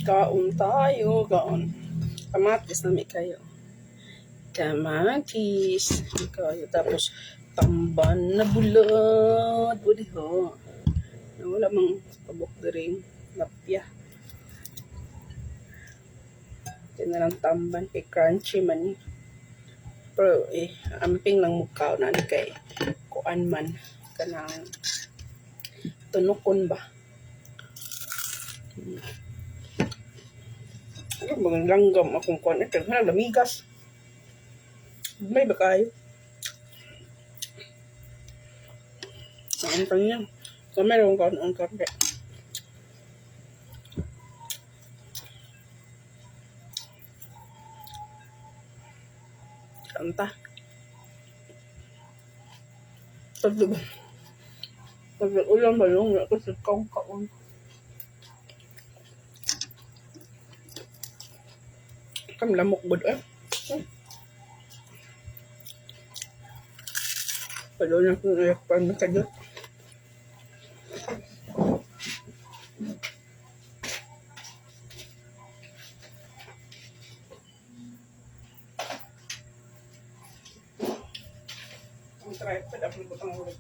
Kaon tayo, kaon. Kamatis na may kayo. Kamatis. Kayo. Tapos, tamban na bulad. Budi ho. Wala mang pabok na rin. Lapya. Ito na lang tamban. Kay crunchy man. Pero, amping lang mukha na kay kuan man. Kanang tunukon ba? Ano mga langgam akong kuan ito na lamigas. May ba kayo? Saan pa niya? So meron ka ang karbe. Kanta. Pag ulang balong ako sa kaon. Kam lamok bud Palo na kung pan kadyo. Ang try pa dapat butang ulo.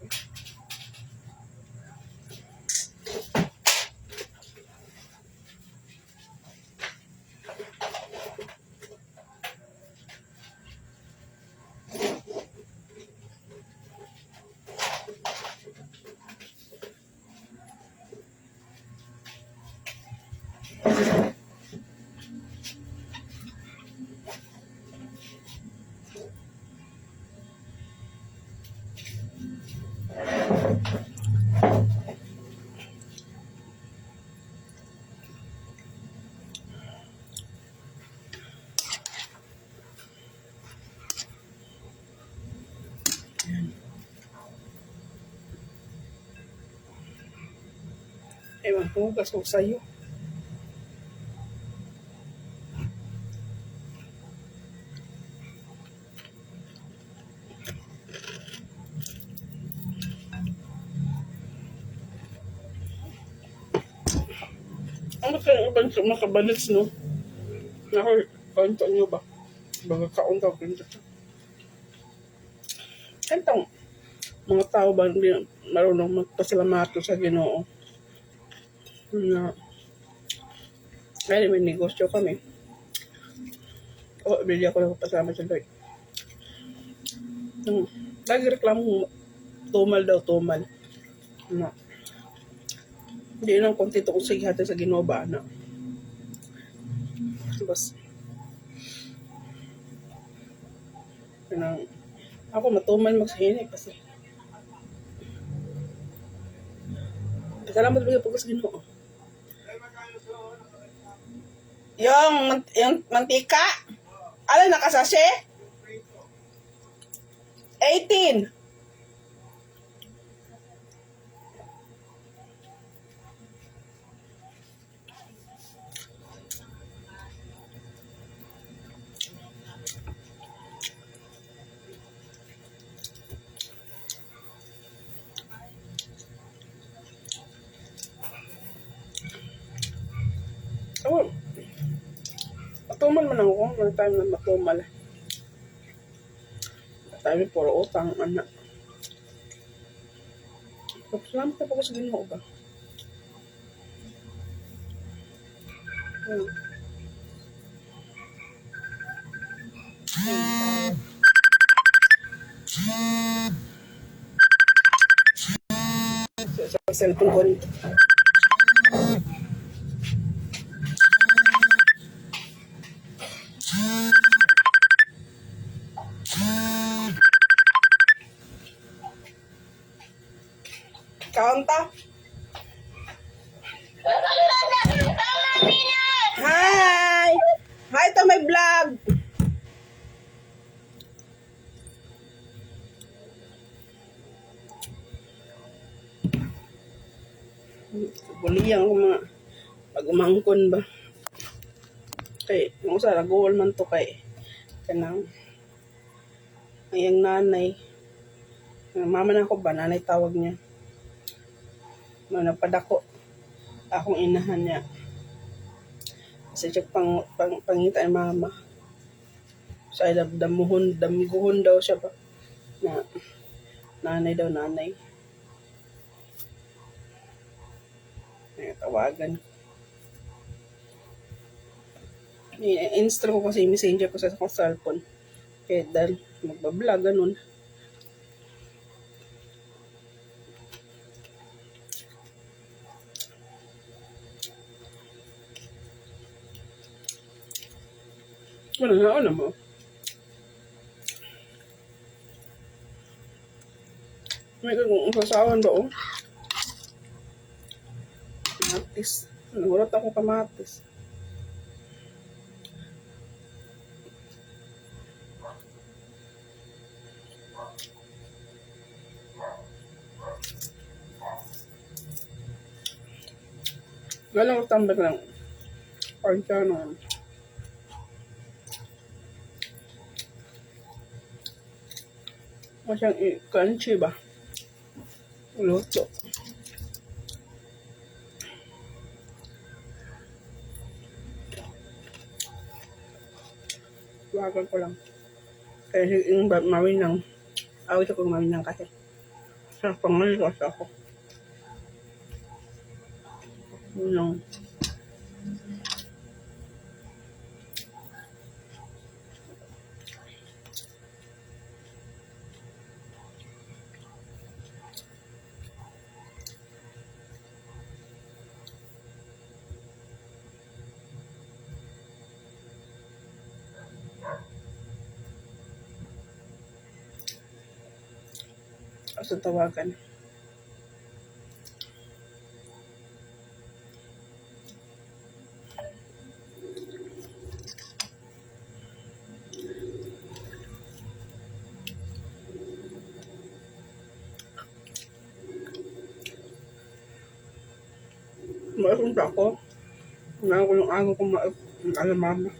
Ewan ko, gasok sa'yo. Ano kaya ibang makabalits, no? Ako, kanto nyo ba? Baga kaon ka, kanto. Kantong, mga tao ba hindi marunong magpasalamato sa Ginoo? Na, kaya may negosyo kami. Bili ako lang pasama sa Lord. Lagi reklamo, tumal. Na, hindi lang kontento kung sige hati sa Ginoo ba, na. Tapos, ako matumal magsahinay kasi. Salamat bigay po sa Ginoo. Yung mantika? Alin nakasashe? 18. Oh, matumal man ako. May time na matumal. Tayo puro utang, anak. Salamat na po sa Ginoo ba? Sa cellphone ko nito. Kaunta? Hi! Hi to my vlog! Buliyang ko mga pag-umangkon ba? Kay, kung sa nag-uwal man to kay kanang ayang nanay. Mama na ako ba? Nanay tawag niya. No, napadako akong inahan niya. Kasi siya pangita ni mama. Sa damguhon daw siya ba? Na nanay daw, nanay. Tawagan. I-install ko kasi messenger ko sa akong cellphone. Kaya dahil magbablog, ganun. Ano mo? May kung sasawan ba, oh? Kamatis. Nagulat ako kamatis. Galang ko tambak lang. Parang masyang crunchy ba? Luto. Wagan ko lang. Kaya yung mawinang. Awit ako mawinang kasi. Sa pangaliwas ako. Yung sa tawagan. Maipunta ako. Ngayon ko yung agaw kong alam mama.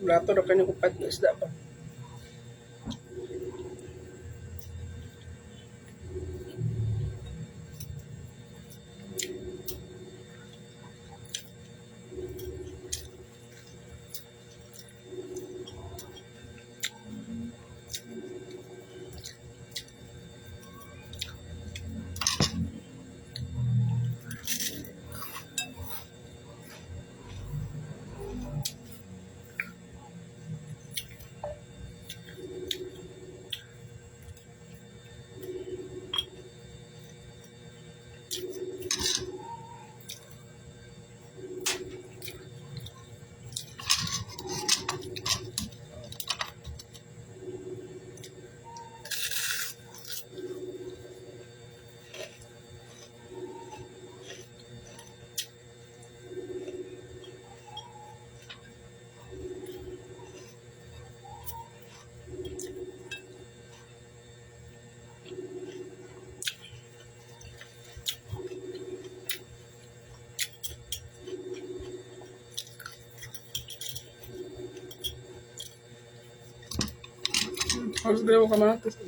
Lato na kanya kupat na isda pa. Harus dalawa kamatis.